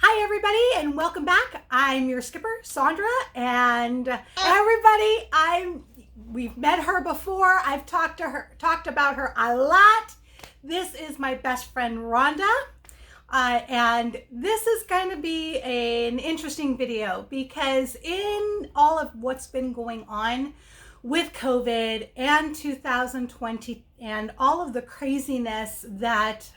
Hi everybody and welcome back. I'm your skipper, Sandra, and everybody, we've met her before. I've talked about her a lot. This is my best friend Rhonda. And this is going to be an interesting video because in all of what's been going on with COVID and 2020 and all of the craziness that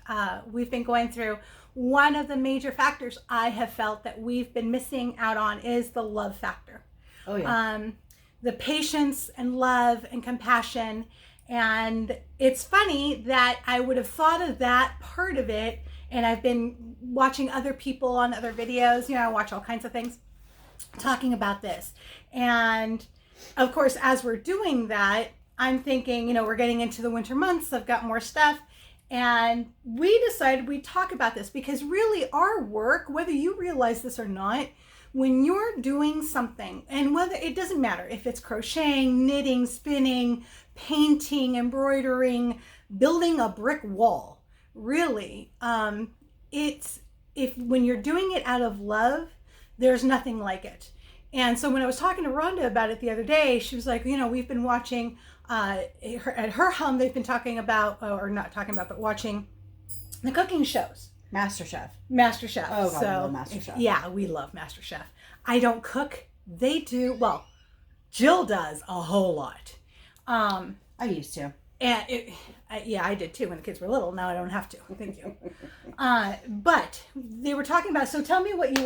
we've been going through, one of the major factors I have felt that we've been missing out on is the love factor. Oh yeah. The patience and love and compassion. And it's funny that I would have thought of that part of it, and I've been watching other people on other videos, I watch all kinds of things talking about this. And of course, as we're doing that, I'm thinking, we're getting into the winter months, I've got more stuff. And we decided we'd talk about this because really our work, whether you realize this or not, when you're doing something, and whether it doesn't matter if it's crocheting, knitting, spinning, painting, embroidering, building a brick wall, really, when you're doing it out of love, there's nothing like it. And so when I was talking to Rhonda about it the other day, she was like, we've been watching at her home, they've been talking about, or not talking about, but watching the cooking shows. MasterChef. Oh, God, I love MasterChef. Yeah, we love MasterChef. I don't cook. They do. Well, Jill does a whole lot. I used to. And I did too when the kids were little. Now I don't have to. Thank you. But they were talking about. So tell me what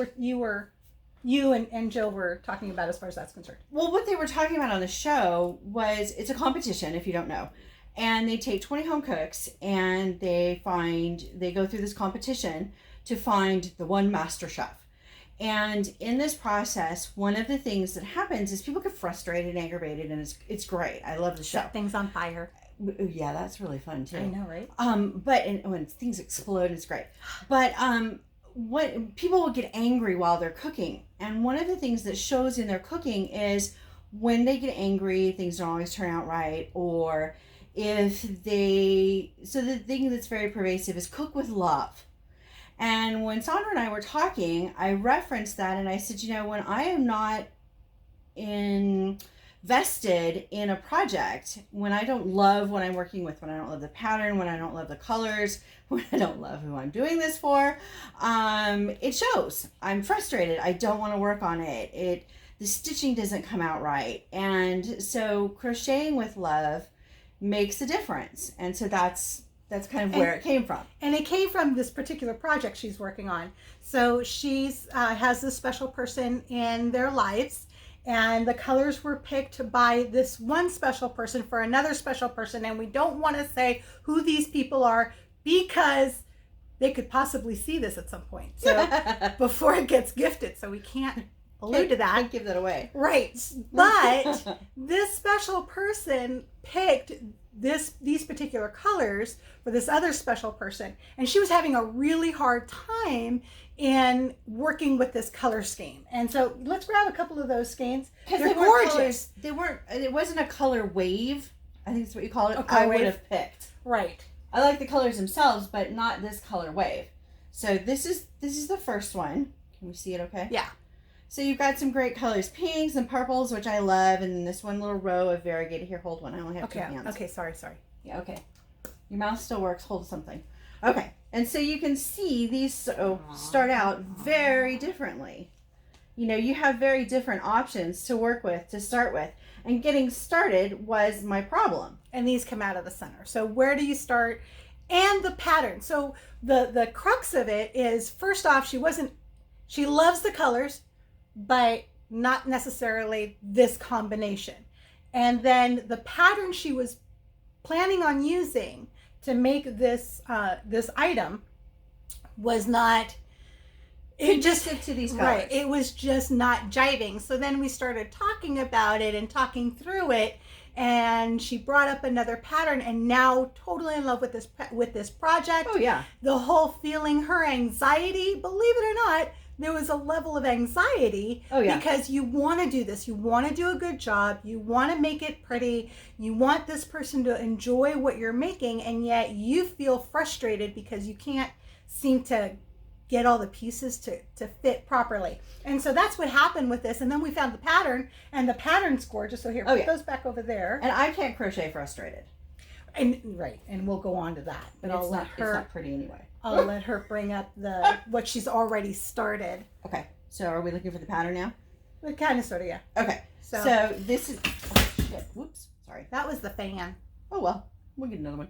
you and Jill were talking about as far as that's concerned. Well, what they were talking about on the show was it's a competition, if you don't know. And they take 20 home cooks and they go through this competition to find the one master chef. And in this process, one of the things that happens is people get frustrated and aggravated, and it's great. I love the show. Set things on fire. Yeah, that's really fun too. I know, right? But when things explode, it's great. But what people will get angry while they're cooking, and one of the things that shows in their cooking is when they get angry, things don't always turn out right, or so the thing that's very pervasive is cook with love. And when Sandra and I were talking, I referenced that and I said, when I am not invested in a project, when I don't love what I'm working with, when I don't love the pattern, when I don't love the colors, when I don't love who I'm doing this for, it shows. I'm frustrated. I don't want to work on it. The stitching doesn't come out right. And so crocheting with love makes a difference. And so that's kind of where it came from. And it came from this particular project she's working on. So she's has this special person in their lives, and the colors were picked by this one special person for another special person, and we don't want to say who these people are because they could possibly see this at some point. So before it gets gifted, so we can't allude to that. Can't give that away. Right. But this special person picked these particular colors for this other special person, and she was having a really hard time in working with this color scheme. And so let's grab a couple of those skeins. They're gorgeous. It wasn't a color wave, I think that's what you call it. I would have picked. Right. I like the colors themselves, but not this color wave. So this is the first one. Can we see it okay? Yeah. So you've got some great colors, pinks and purples, which I love, and then this one little row of variegated. Here, hold one. I only have two hands. Okay, sorry. Yeah, okay. Your mouth still works. Hold something. Okay. And so you can see these start out very differently. You have very different options to work with, to start with. And getting started was my problem. And these come out of the center. So where do you start? And the pattern. So the crux of it is, first off, she loves the colors, but not necessarily this combination. And then the pattern she was planning on using to make this item was not, it just to these colors. Right, it was just not jiving. So then we started talking about it and talking through it, and she brought up another pattern, and now totally in love with this project. Oh yeah. The whole feeling, her anxiety, believe it or not, there was a level of anxiety. Oh, yeah. Because you want to do this, you want to do a good job, you want to make it pretty, you want this person to enjoy what you're making, and yet you feel frustrated because you can't seem to get all the pieces to fit properly. And so that's what happened with this. And then we found the pattern, and the pattern's gorgeous. So here, put those back over there. And I can't crochet frustrated. And and we'll go on to that. But It's not pretty anyway. I'll let her bring up what she's already started. Okay. So are we looking for the pattern now? But kind of, sort of, yeah. Okay. So this is, oh shit, whoops, sorry. That was the fan. Oh well, we'll get another one.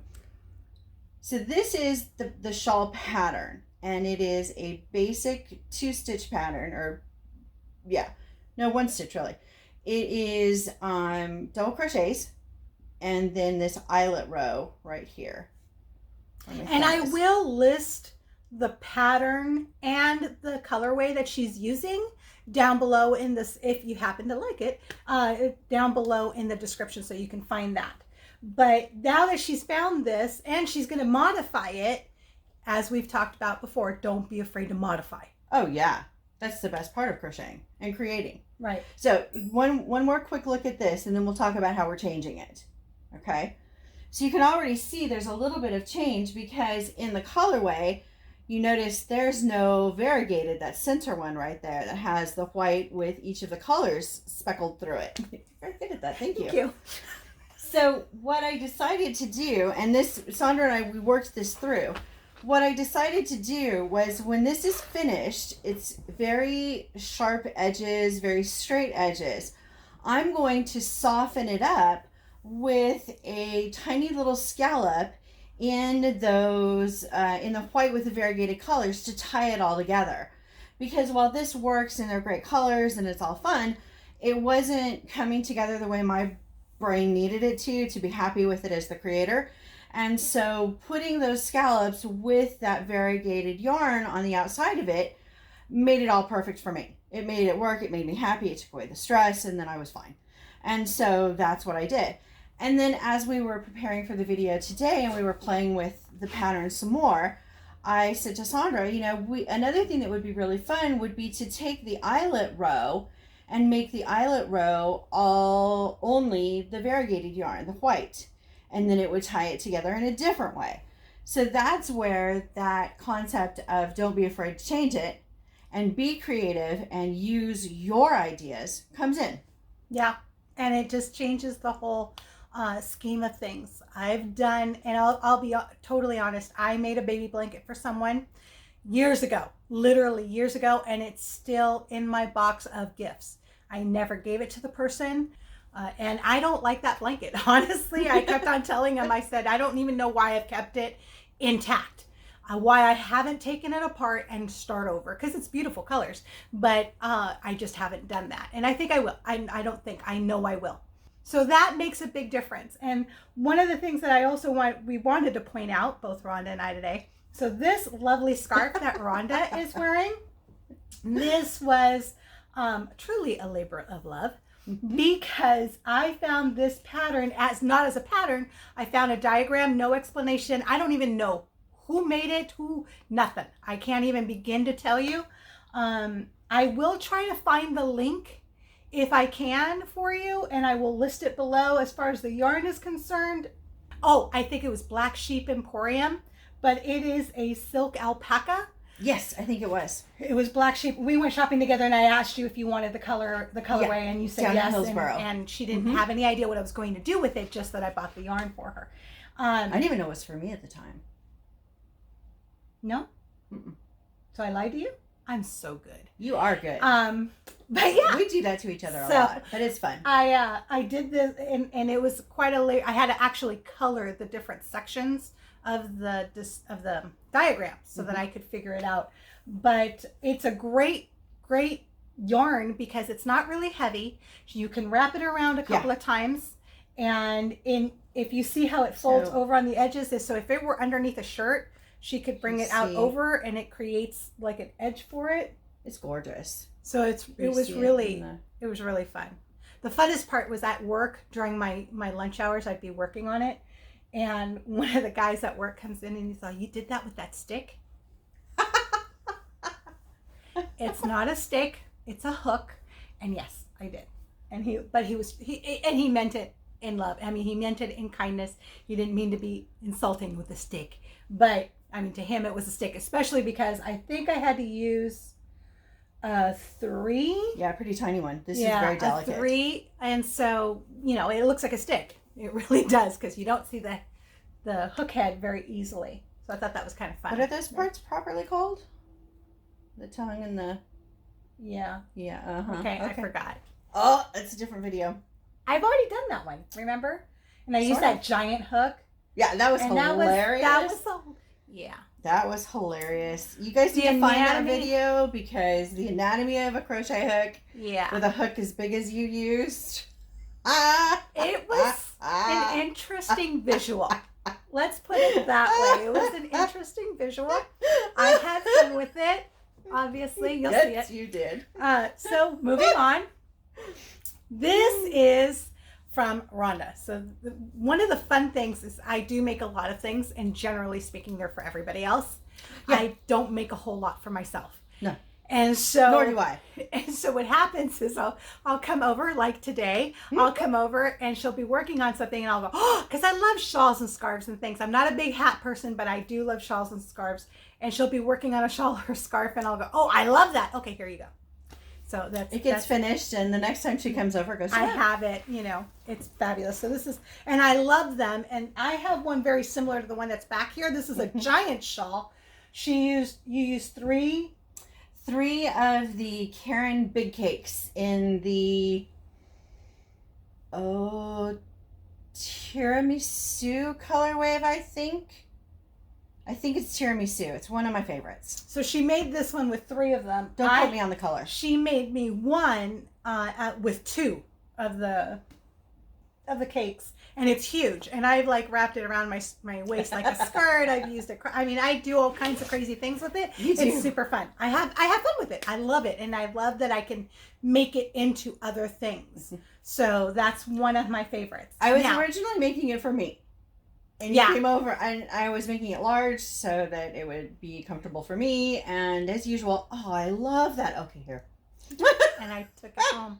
So this is the shawl pattern, and it is a basic 2-stitch pattern, or no, 1 stitch really. It is double crochets, and then this eyelet row right here. And I will list the pattern and the colorway that she's using down below in this, if you happen to like it, down below in the description, so you can find that. But now that she's found this, and she's going to modify it, as we've talked about before, don't be afraid to modify. Oh yeah, that's the best part of crocheting and creating. Right. So one more quick look at this, and then we'll talk about how we're changing it. Okay. So you can already see there's a little bit of change, because in the colorway, you notice there's no variegated, that center one right there that has the white with each of the colors speckled through it. Very good at that. Thank you. Thank you. So what I decided to do, and this, Sandra and I, we worked this through. What I decided to do was, when this is finished, it's very sharp edges, very straight edges. I'm going to soften it up with a tiny little scallop in those, in the white with the variegated colors, to tie it all together. Because while this works and they're great colors and it's all fun, it wasn't coming together the way my brain needed it to be happy with it as the creator. And so putting those scallops with that variegated yarn on the outside of it made it all perfect for me. It made it work. It made me happy. It took away the stress, and then I was fine. And so that's what I did. And then as we were preparing for the video today and we were playing with the pattern some more, I said to Sandra, you know, another thing that would be really fun would be to take the eyelet row and make the eyelet row only the variegated yarn, the white, and then it would tie it together in a different way. So that's where that concept of don't be afraid to change it and be creative and use your ideas comes in. Yeah, and it just changes the whole scheme of things. I've done, and I'll be totally honest, I made a baby blanket for someone years ago, literally years ago, and it's still in my box of gifts. I never gave it to the person, and I don't like that blanket. Honestly, I kept on telling him, I said, I don't even know why I've kept it intact, why I haven't taken it apart and start over, because it's beautiful colors, but I just haven't done that. And I think I will. I don't think, I know I will. So that makes a big difference. And one of the things that I also we wanted to point out, both Rhonda and I today, so this lovely scarf that Rhonda is wearing, this was truly a labor of love, because I found this pattern not as a pattern. I found a diagram, no explanation. I don't even know who made it, nothing. I can't even begin to tell you. I will try to find the link if I can for you, and I will list it below as far as the yarn is concerned. Oh, I think it was Black Sheep Emporium, but it is a silk alpaca. Yes, I think it was. It was Black Sheep. We went shopping together, and I asked you if you wanted the colorway, and you said yes. And she didn't have any idea what I was going to do with it, just that I bought the yarn for her. I didn't even know it was for me at the time. No? Mm-mm. So I lied to you? I'm so good. You are good. But yeah, we do that to each other a lot, but it's fun. I did this, and it was quite I had to actually color the different sections of the diagram so that I could figure it out. But it's a great yarn, because it's not really heavy. You can wrap it around a couple of times, and if you see how it folds over on the edges, so if it were underneath a shirt, she could bring it out over, and it creates like an edge for it. It's gorgeous. So it was really fun. The funnest part was at work during my lunch hours. I'd be working on it, and one of the guys at work comes in and he's like, "You did that with that stick?" It's not a stick, it's a hook. And yes, I did. And he meant it in love. I mean, he meant it in kindness. He didn't mean to be insulting with a stick, but I mean, to him it was a stick, especially because I think I had to use a 3. Yeah, pretty tiny one. This is very delicate. A 3, and so it looks like a stick. It really does, because you don't see the hook head very easily. So I thought that was kind of fun. What are those parts properly called? The tongue and the... Yeah. Yeah, Okay, I forgot. Oh, that's a different video. I've already done that one, remember? And I used that giant hook. Yeah, that was hilarious. That was hilarious. You guys need to find that video, because the anatomy of a crochet hook with a hook as big as you used. It was an interesting visual. Let's put it that way. It was an interesting visual. I had fun with it. Obviously, you'll see it. Yes, you did. So moving on. This is from Rhonda. So one of the fun things is I do make a lot of things, and generally speaking, they're for everybody else. Yeah. I don't make a whole lot for myself. No. And so, nor do I. And so what happens is I'll come over, like today, I'll come over and she'll be working on something, and I'll go, oh, because I love shawls and scarves and things. I'm not a big hat person, but I do love shawls and scarves. And she'll be working on a shawl or scarf, and I'll go, oh, I love that. Okay, here you go. So it gets finished, and the next time she comes over, goes, I have it, it's fabulous. So this is, and I love them. And I have one very similar to the one that's back here. This is a giant shawl. You used 3 of the Caron Big Cakes in the Tiramisu colorway, I think. I think it's Tiramisu. It's one of my favorites. So she made this one with 3 of them. Don't quote me on the color. She made me one with 2 of the cakes, and it's huge. And I've wrapped it around my waist like a skirt. I've used it. I mean, I do all kinds of crazy things with it. It's super fun. I have fun with it. I love it, and I love that I can make it into other things. So that's one of my favorites. I was originally making it for me. And you came over, and I was making it large so that it would be comfortable for me. And as usual, oh, I love that. Okay, here. And I took it home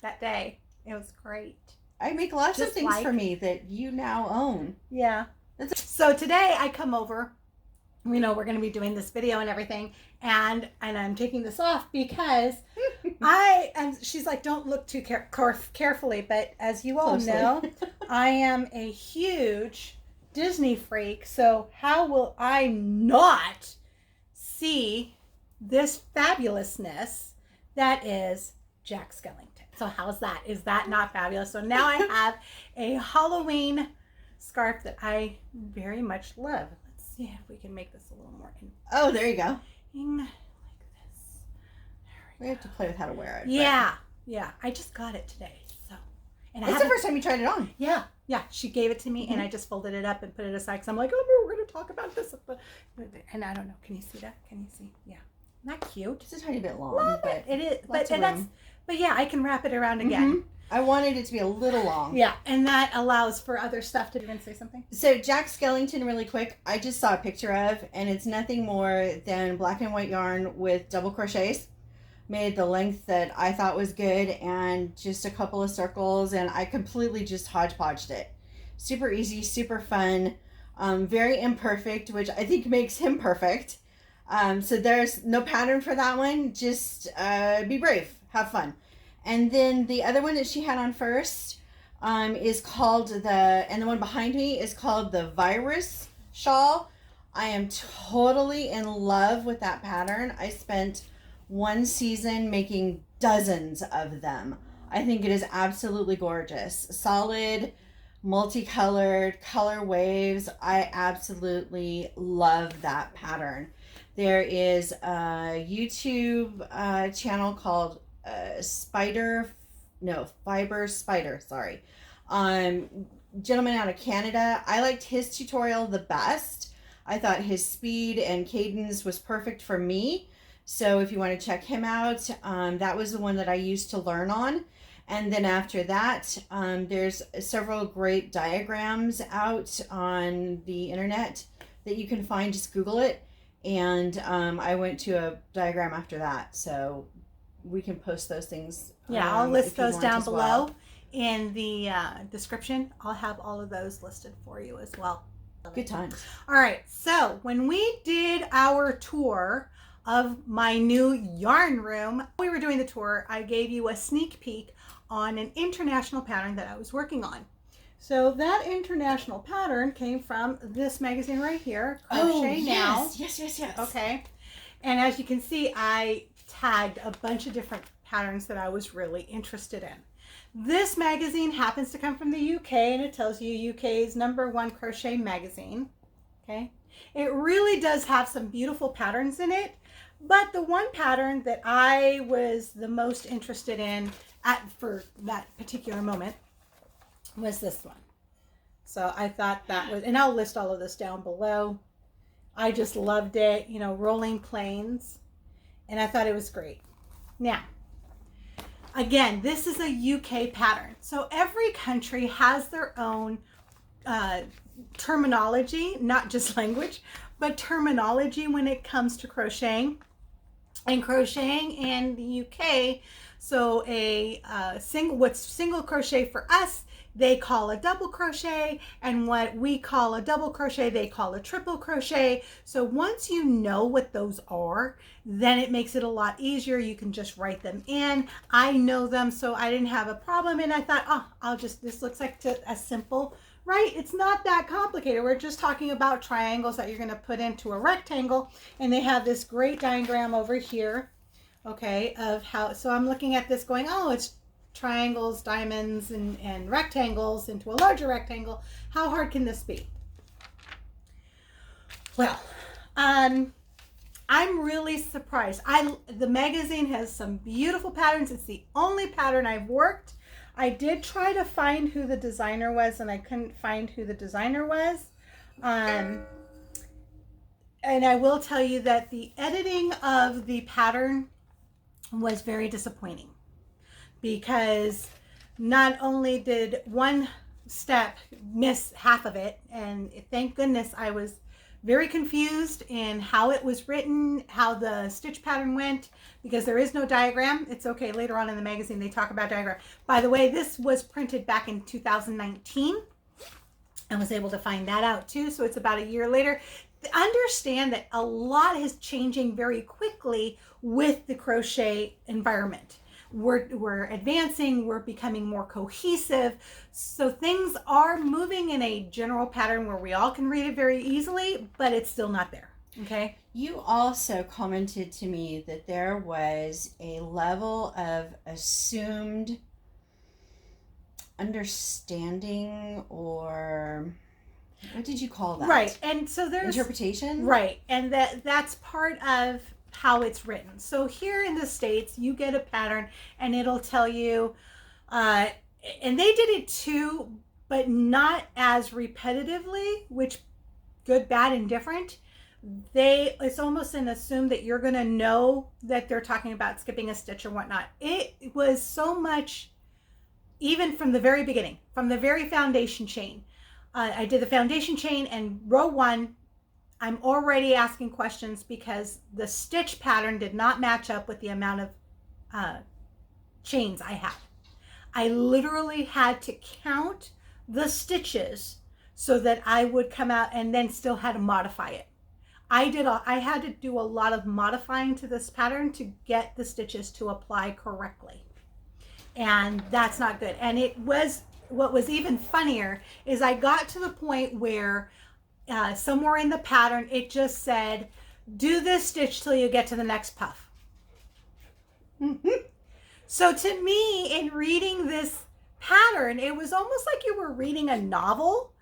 that day. It was great. I make lots of things for me that you now own. Yeah. So today I come over. We're going to be doing this video and everything. And I'm taking this off because she's like, don't look too carefully. But as you all know, I am a huge Disney freak. So how will I not see this fabulousness that is Jack Skellington? So how's that? Is that not fabulous? So now I have a Halloween scarf that I very much love. Let's see if we can make this a little more. Oh, there you go. Like this. We have to play with how to wear it. Yeah, yeah. I just got it today. So, and that's the first time you tried it on. Yeah, yeah. She gave it to me, and I just folded it up and put it aside. Because I'm like, oh, we're going to talk about this. And I don't know. Can you see that? Can you see? Yeah. Not cute. It's a tiny bit long. Love it. It is. But yeah, I can wrap it around again. I wanted it to be a little long. Yeah, and that allows for other stuff to even say something. So Jack Skellington, really quick, I just saw a picture of, and it's nothing more than black and white yarn with double crochets. Made the length that I thought was good, and just a couple of circles, and I completely just hodgepodged it. Super easy, super fun, very imperfect, which I think makes him perfect. So there's no pattern for that one. Just be brave, have fun. And then the other one that she had on first is called and the one behind me is called the Virus Shawl. I am totally in love with that pattern. I spent one season making dozens of them. I think it is absolutely gorgeous. Solid, multicolored, color waves. I absolutely love that pattern. There is a YouTube channel called Fiber Spider, sorry. Gentleman out of Canada. I liked his tutorial the best. I thought his speed and cadence was perfect for me. So if you want to check him out, that was the one that I used to learn on. And then after that, there's several great diagrams out on the internet that you can find. Just Google it. And I went to a diagram after that. So we can post those things. Yeah, I'll list those down below in the description. I'll have all of those listed for you as well. Good times. All right, so when we did our tour of my new yarn room, we were doing the tour, I gave you a sneak peek on an international pattern that I was working on. So that international pattern came from this magazine right here, Crochet Now. Yes. Okay, and as you can see, I tagged a bunch of different patterns that I was really interested in. This magazine happens to come from the UK, and it tells you UK's #1 crochet magazine. Okay, it really does have some beautiful patterns in it, but the one pattern that I was the most interested in for that particular moment was this one. So I thought that was, and I'll list all of this down below. I just loved it, you know, rolling plains, and I thought it was great. Now, again, this is a UK pattern, so every country has their own terminology, not just language, but terminology when it comes to crocheting. And crocheting in the UK, so what's single crochet for us, they call a double crochet, and what we call a double crochet, they call a triple crochet. So once you know what those are, then it makes it a lot easier. You can just write them in. I know them, so I didn't have a problem, and I thought, oh, this looks like a simple, right? It's not that complicated. We're just talking about triangles that you're going to put into a rectangle, and they have this great diagram over here, okay, of how, so I'm looking at this going, oh, it's triangles, diamonds, and rectangles into a larger rectangle. How hard can this be? Well, I'm really surprised. The magazine has some beautiful patterns. It's the only pattern I've worked. I did try to find who the designer was, and I couldn't find who the designer was. And I will tell you that the editing of the pattern was very disappointing, because not only did one step miss half of it, and thank goodness I was very confused in how it was written, how the stitch pattern went, because there is no diagram. It's okay, later on in the magazine they talk about diagram. By the way, this was printed back in 2019. I was able to find that out too, so it's about a year later. Understand that a lot is changing very quickly with the crochet environment. We're advancing, we're becoming more cohesive, so things are moving in a general pattern where we all can read it very easily, but it's still not there. Okay. You also commented to me that there was a level of assumed understanding, or what did you call that? Right, and so there's interpretation. Right, and that's part of how it's written. So here in the States, you get a pattern and it'll tell you, and they did it too, but not as repetitively, which good, bad, and different. It's almost an assume that you're going to know that they're talking about skipping a stitch or whatnot. It was so much, even from the very beginning, from the very foundation chain. I did the foundation chain, and row 1, I'm already asking questions because the stitch pattern did not match up with the amount of chains I had. I literally had to count the stitches so that I would come out, and then still had to modify it. I had to do a lot of modifying to this pattern to get the stitches to apply correctly. And that's not good. And what was even funnier is I got to the point where somewhere in the pattern, it just said, do this stitch till you get to the next puff. So to me, in reading this pattern, it was almost like you were reading a novel,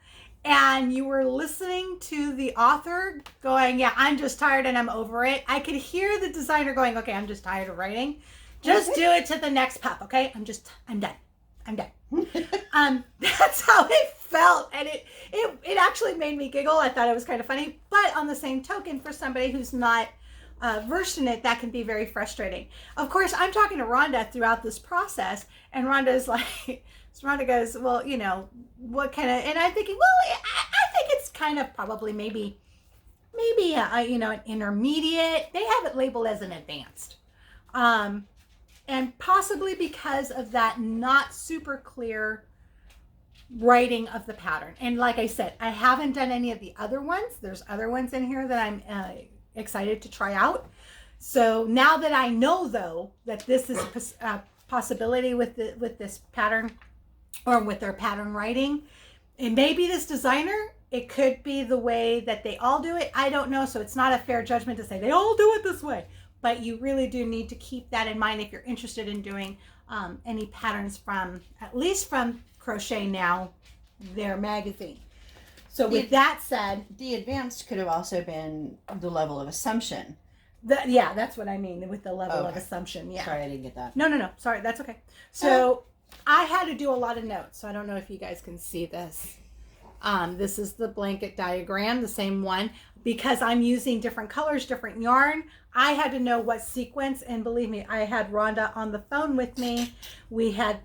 and you were listening to the author going, yeah, I'm just tired and I'm over it. I could hear the designer going, okay, I'm just tired of writing. Just do it to the next puff, okay? I'm done. That's how it felt, and it actually made me giggle. I thought it was kind of funny, but on the same token, for somebody who's not versed in it, that can be very frustrating. Of course, I'm talking to Rhonda throughout this process, and Rhonda's like, Rhonda goes, well, you know, what kind of, and I'm thinking, well, I think it's kind of probably maybe you know, an intermediate. They have it labeled as an advanced. And possibly because of that not super clear writing of the pattern. And like I said, I haven't done any of the other ones. There's other ones in here that I'm excited to try out. So now that I know, though, that this is a possibility with this pattern, or with their pattern writing, and maybe this designer, it could be the way that they all do it. I don't know. So it's not a fair judgment to say they all do it this way. But you really do need to keep that in mind if you're interested in doing any patterns from, at least from Crochet Now, their magazine. So with that said, the advanced could have also been the level of assumption. Yeah, that's what I mean with the level of assumption. Yeah. Sorry, I didn't get that. No. Sorry, that's okay. So I had to do a lot of notes. So I don't know if you guys can see this. This is the blanket diagram, the same one, because I'm using different colors, different yarn. I had to know what sequence, and believe me, I had Rhonda on the phone with me. We had,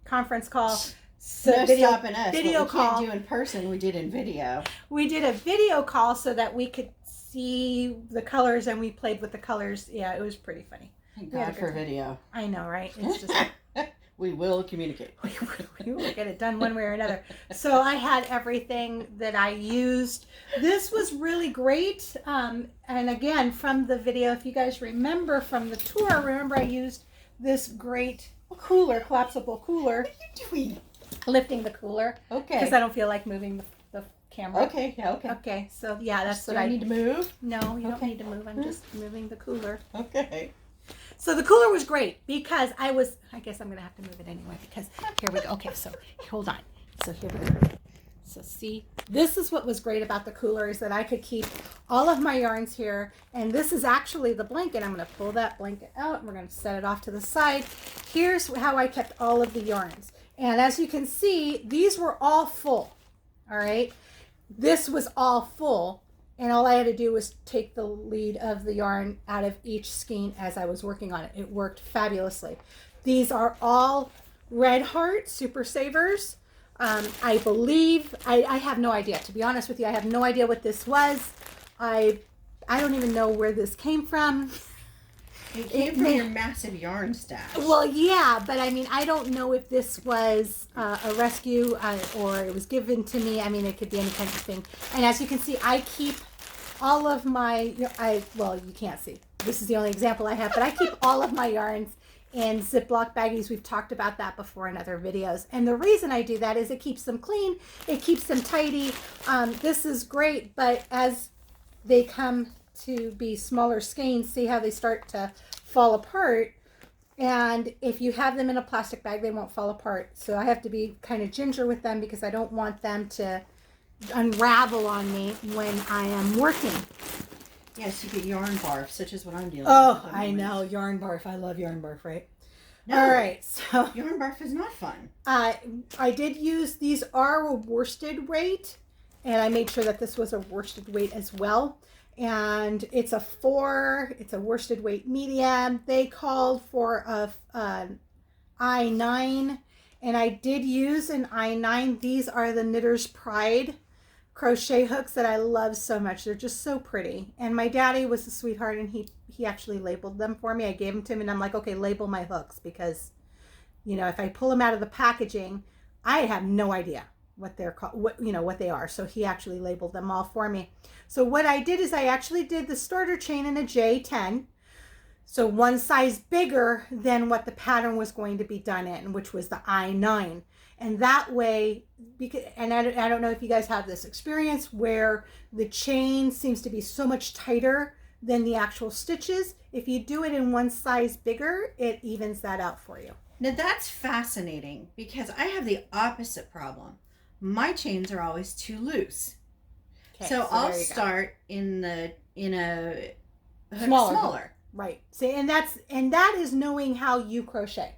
conference call. So no stopping us. Video what we call. Can't do in person, we did in video. We did a video call so that we could see the colors, and we played with the colors. Yeah, it was pretty funny. Thank God for video. I know, right? It's just we will communicate. We will get it done one way or another. So I had everything that I used. This was really great. And again, from the video, if you guys remember from the tour, remember I used this great cooler, collapsible cooler. What are you doing? Lifting the cooler. Okay. Because I don't feel like moving the camera. Okay, yeah, okay. Okay, so yeah, that's what I need to move. No, you don't need to move. I'm just moving the cooler. Okay. So the cooler was great because I guess I'm going to have to move it anyway because here we go. Okay, so hold on. So here we go. So see, this is what was great about the cooler is that I could keep all of my yarns here. And this is actually the blanket. I'm going to pull that blanket out and we're going to set it off to the side. Here's how I kept all of the yarns. And as you can see, these were all full. All right. This was all full. And all I had to do was take the lead of the yarn out of each skein as I was working on it. It worked fabulously. These are all Red Heart Super Savers. I believe, I have no idea. To be honest with you, I have no idea what this was. I don't even know where this came from. It came from your massive yarn stash. Well, yeah, but I mean, I don't know if this was a rescue or it was given to me. I mean, it could be any kind of thing. And as you can see, I keep all of my, well, you can't see. This is the only example I have, but I keep all of my yarns in Ziploc baggies. We've talked about that before in other videos. And the reason I do that is it keeps them clean. It keeps them tidy. This is great, but as they come to be smaller skeins, see how they start to fall apart. And if you have them in a plastic bag, they won't fall apart. So I have to be kind of ginger with them because I don't want them to unravel on me when I am working. Yes, you get yarn barf, such as what I'm dealing with. Oh, I know. Yarn barf. I love yarn barf, right? No, all right. So yarn barf is not fun. I did use, these are a worsted weight, and I made sure that this was a worsted weight as well. And it's a worsted weight medium. They called for an I9, and I did use an I9. These are the Knitter's Pride crochet hooks that I love so much. They're just so pretty. And my daddy was a sweetheart, and he actually labeled them for me. I gave them to him, and I'm like, okay, label my hooks, because, you know, if I pull them out of the packaging, I have no idea what they're called, what they are. So he actually labeled them all for me. So what I did is I actually did the starter chain in a J10. So one size bigger than what the pattern was going to be done in, which was the I9. And that way, and I don't know if you guys have this experience where the chain seems to be so much tighter than the actual stitches. If you do it in one size bigger, it evens that out for you. Now that's fascinating because I have the opposite problem. My chains are always too loose. Okay, so I'll start in a smaller. Right. See, and that is knowing how you crochet.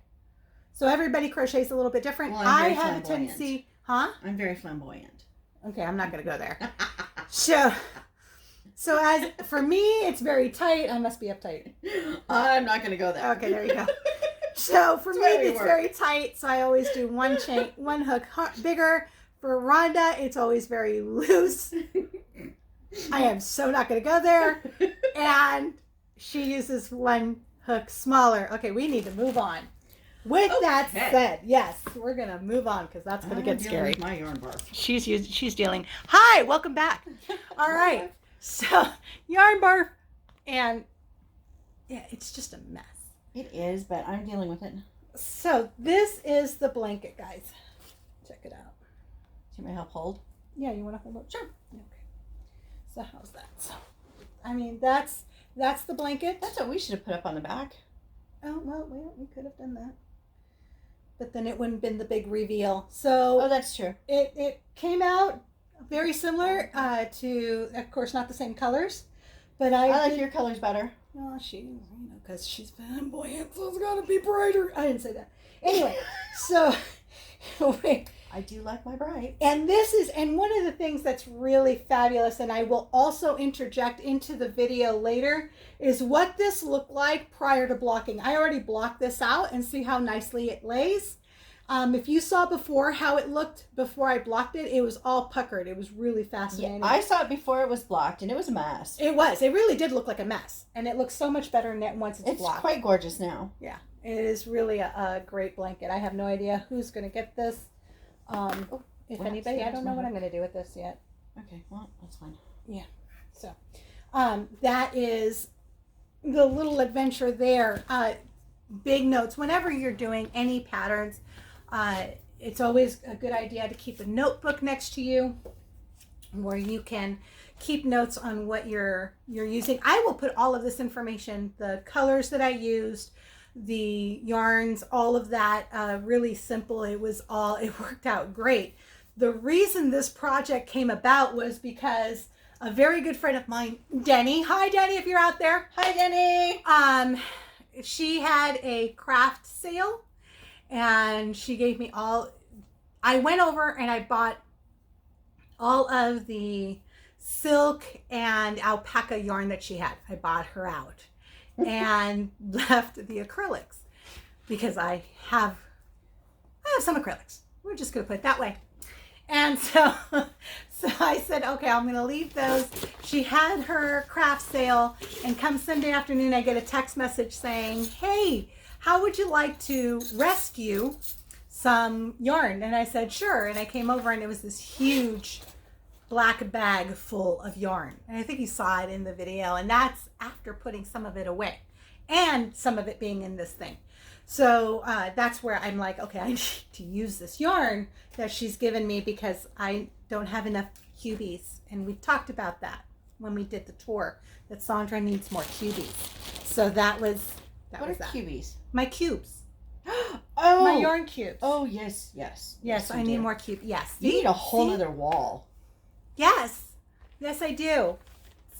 So everybody crochets a little bit different. Well, I have a tendency, huh? I'm very flamboyant. Okay, I'm not going to go there. So as for me, it's very tight. I must be uptight. I'm not going to go there. Okay, there you go. So for me, it's very tight. So I always do one chain, one hook bigger. For Rhonda, it's always very loose. I am so not going to go there. And she uses one hook smaller. Okay, we need to move on. With that said, yes, we're gonna move on because that's gonna get scary. With my yarn barf. She's dealing. Hi, welcome back. All right, so yarn barf, and yeah, it's just a mess. It is, but I'm dealing with it. So this is the blanket, guys. Check it out. Do you want me to help hold? Yeah, you want to hold it? Sure. Okay. So how's that? So, I mean, that's the blanket. That's what we should have put up on the back. Oh, well, we could have done that. But then it wouldn't have been the big reveal. So oh, that's true. It came out very similar to, of course, not the same colors. But I like your colors better. Well, because she's flamboyant, so it's got to be brighter. I didn't say that. Anyway, so wait. I do like my bright. And one of the things that's really fabulous, and I will also interject into the video later, is what this looked like prior to blocking. I already blocked this out and see how nicely it lays. If you saw before how it looked before I blocked it, it was all puckered. It was really fascinating. Yeah, I saw it before it was blocked, and it was a mess. It was. It really did look like a mess. And it looks so much better once it's blocked. It's quite gorgeous now. Yeah. It is really a great blanket. I have no idea who's going to get this. If anybody, I don't know what I'm going to do with this yet. Okay, well, that's fine. Yeah. So, that is the little adventure there. Big notes. Whenever you're doing any patterns, it's always a good idea to keep a notebook next to you where you can keep notes on what you're using. I will put all of this information, the colors that I used, the yarns, all of that, really simple. It worked out great. The reason this project came about was because a very good friend of mine, Denny. Hi, Denny, if you're out there. Hi, Denny. She had a craft sale and she gave me I went over and I bought all of the silk and alpaca yarn that she had. I bought her out and left the acrylics because I have some acrylics. We're just going to put it that way. And so I said, okay, I'm going to leave those. She had her craft sale, and come Sunday afternoon, I get a text message saying, hey, how would you like to rescue some yarn? And I said, sure. And I came over and it was this huge black bag full of yarn. And I think you saw it in the video. And that's after putting some of it away and some of it being in this thing. So that's where I'm like, okay, I need to use this yarn that she's given me because I don't have enough cubies. And we talked about that when we did the tour, that Sandra needs more cubies. So that was that. What was are that. cubies? My cubes. Oh, my yarn cubes. Oh, yes. Yes, I need more cubes. Yes. You need a whole other wall. Yes, I do.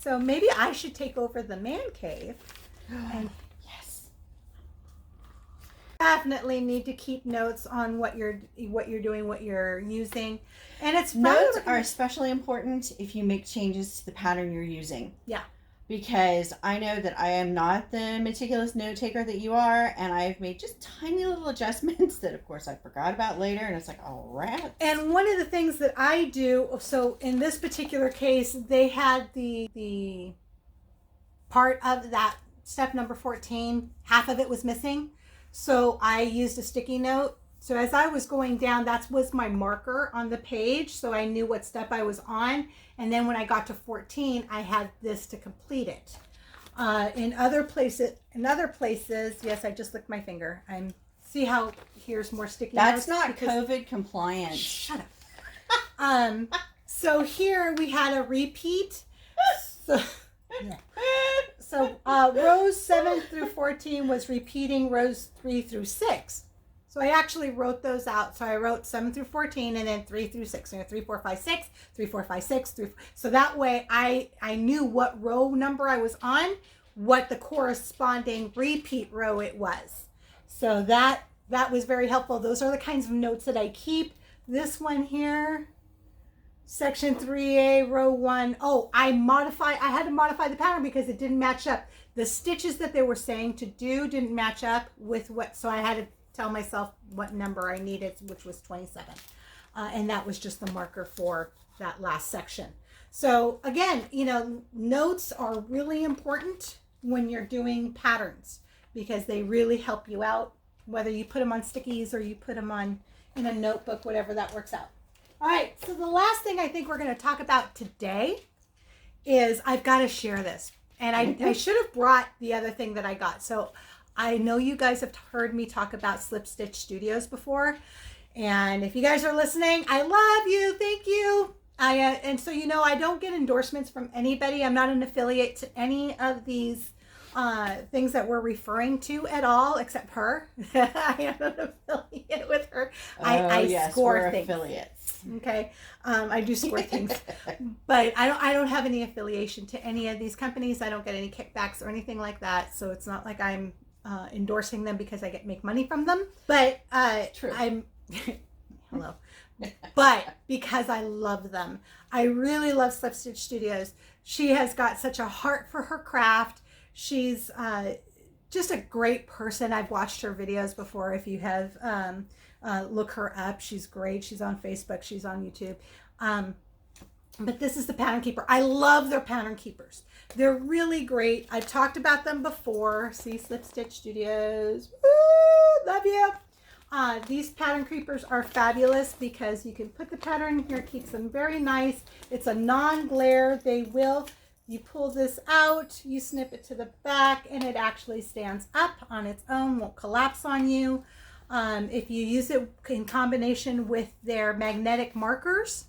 So maybe I should take over the man cave. And yes, definitely need to keep notes on what you're doing, what you're using, and it's notes are especially important if you make changes to the pattern you're using. Yeah. Because I know that I am not the meticulous note taker that you are, and I've made just tiny little adjustments that, of course, I forgot about later, and it's like, oh, rats. And one of the things that I do, so in this particular case, they had the part of that step number 14, half of it was missing, so I used a sticky note. So as I was going down, that was my marker on the page, so I knew what step I was on. And then when I got to 14, I had this to complete it. In other places, yes, I just licked my finger. See how here's more sticky notes? That's not COVID compliant. Shut up. So here we had a repeat. So rows 7 through 14 was repeating rows 3 through 6. So I actually wrote those out. So I wrote 7 through 14 and then 3 through 6. So 3, 4, 5, 6, 3, 4, 5, 6, 3. So that way I knew what row number I was on, what the corresponding repeat row it was. So that was very helpful. Those are the kinds of notes that I keep. This one here, section 3A, row 1. Oh, I had to modify the pattern because it didn't match up. The stitches that they were saying to do didn't match up with so I had to tell myself what number I needed, which was 27. And that was just the marker for that last section. So again, notes are really important when you're doing patterns because they really help you out whether you put them on stickies or you put them on in a notebook, whatever that works out. All right, so the last thing I think we're going to talk about today is I've got to share this. And I should have brought the other thing that I got. So I know you guys have heard me talk about Slip Stitch Studios before. And if you guys are listening, I love you. Thank you. And so, I don't get endorsements from anybody. I'm not an affiliate to any of these things that we're referring to at all, except her. I am an affiliate with her. I score things. Affiliates. Okay, I do score things, but I don't have any affiliation to any of these companies. I don't get any kickbacks or anything like that. So it's not like I'm endorsing them because I make money from them. But True. I'm hello. But because I love them, I really love Slip Stitch Studios. She has got such a heart for her craft. She's just a great person. I've watched her videos before. If you have, look her up. She's great. She's on Facebook. She's on YouTube. But this is the Pattern Keeper. I love their Pattern Keepers. They're really great. I've talked about them before. See, Slip Stitch Studios. Woo, love you. These Pattern Keepers are fabulous because you can put the pattern in here. It keeps them very nice. It's a non-glare. You pull this out, you snip it to the back, and it actually stands up on its own, won't collapse on you. If you use it in combination with their magnetic markers,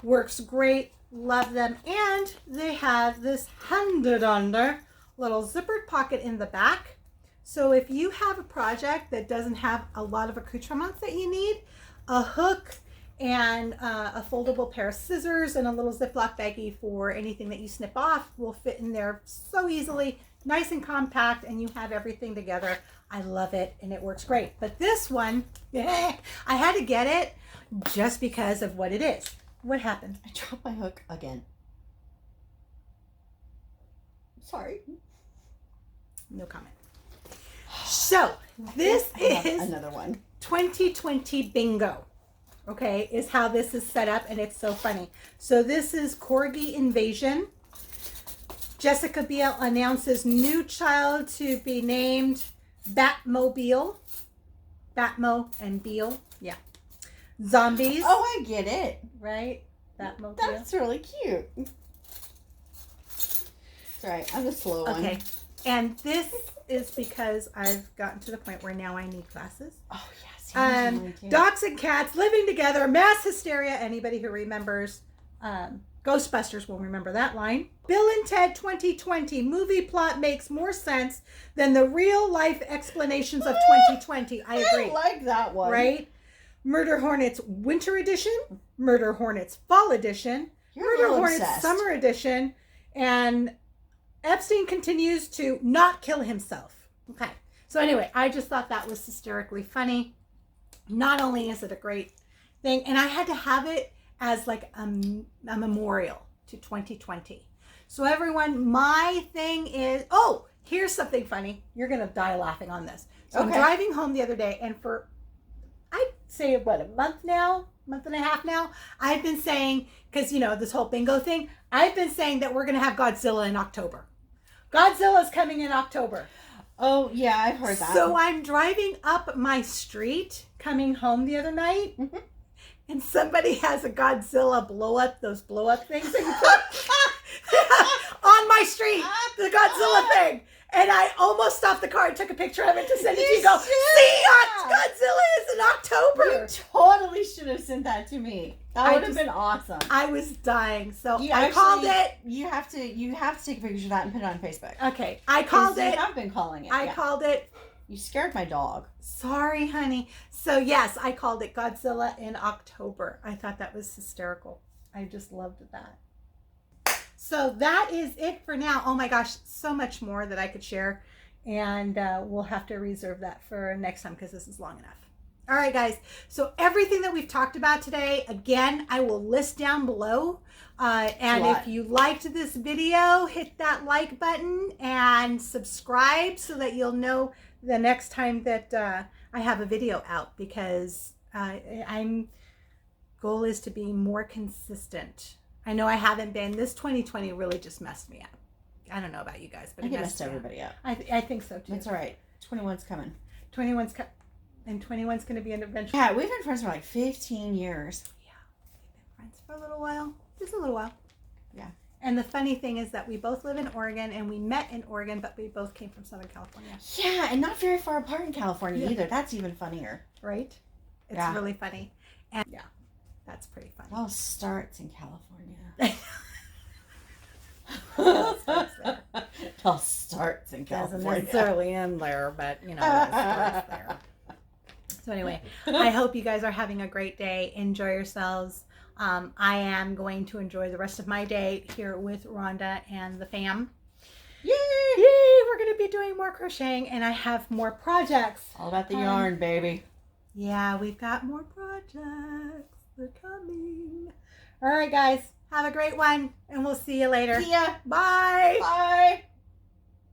works great. Love them. And they have this handy-dandy little zippered pocket in the back. So if you have a project that doesn't have a lot of accoutrements that you need, a hook and a foldable pair of scissors and a little Ziploc baggie for anything that you snip off will fit in there so easily, nice and compact, and you have everything together. I love it, and it works great. But this one, I had to get it just because of what it is. What happened? I dropped my hook again. Sorry. No comment. So this is another one. 2020 bingo. Okay, is how this is set up, and it's so funny. So this is Corgi Invasion. Jessica Biel announces new child to be named Batmobile. Batmo and Beal. Yeah. Zombies. Oh, I get it. Right? Batmobile. That's really cute. Sorry, I'm the slow one. Okay. And this is because I've gotten to the point where now I need glasses. Oh, yes. Dogs and cats living together, mass hysteria. Anybody who remembers Ghostbusters will remember that line. Bill and Ted 2020 movie plot makes more sense than the real life explanations of 2020. I agree. I like that one. Right? Murder Hornets Winter Edition, Murder Hornets Fall Edition, Murder Hornets obsessed. Summer Edition, and Epstein continues to not kill himself. Okay. So anyway, I just thought that was hysterically funny. Not only is it a great thing, and I had to have it as like a memorial to 2020. So everyone, my thing is, oh, here's something funny. You're going to die laughing on this. So I'm driving home the other day, and for, I'd say, what, a month and a half now, I've been saying, because, this whole bingo thing, I've been saying that we're going to have Godzilla in October. Godzilla's coming in October. Oh, yeah, I've heard that. So I'm driving up my street coming home the other night, and somebody has a Godzilla blow up things that you put on my street, the Godzilla thing. And I almost stopped the car and took a picture of it to send it to you. Go, see, Godzilla is in October. You totally should have sent that to me. That would have been awesome. I was dying. So I called it. You have to take a picture of that and put it on Facebook. Okay. I called it. I've been calling it. I called it. You scared my dog. Sorry, honey. So yes, I called it Godzilla in October. I thought that was hysterical. I just loved that. So that is it for now. Oh my gosh, so much more that I could share. And we'll have to reserve that for next time because this is long enough. All right, guys. So everything that we've talked about today, again, I will list down below. And if you liked this video, hit that like button and subscribe so that you'll know the next time that I have a video out, because goal is to be more consistent. I know I haven't been. This 2020 really just messed me up. I don't know about you guys, but it messed everybody up. I think so too. That's all right. 21's coming. And 21's going to be an adventure. Yeah, we've been friends for like 15 years. Yeah, we've been friends for a little while. Just a little while. Yeah. And the funny thing is that we both live in Oregon, and we met in Oregon, but we both came from Southern California. Yeah, and not very far apart in California either. That's even funnier. Right? It's really funny. And yeah, that's pretty funny. It all starts in California. It all starts in California. Doesn't necessarily end there, but you know, it starts there. So anyway, I hope you guys are having a great day. Enjoy yourselves. I am going to enjoy the rest of my day here with Rhonda and the fam. Yay! Yay! We're going to be doing more crocheting, and I have more projects. All about the yarn, baby. Yeah, we've got more projects. They're coming. All right, guys. Have a great one, and we'll see you later. See ya. Bye. Bye.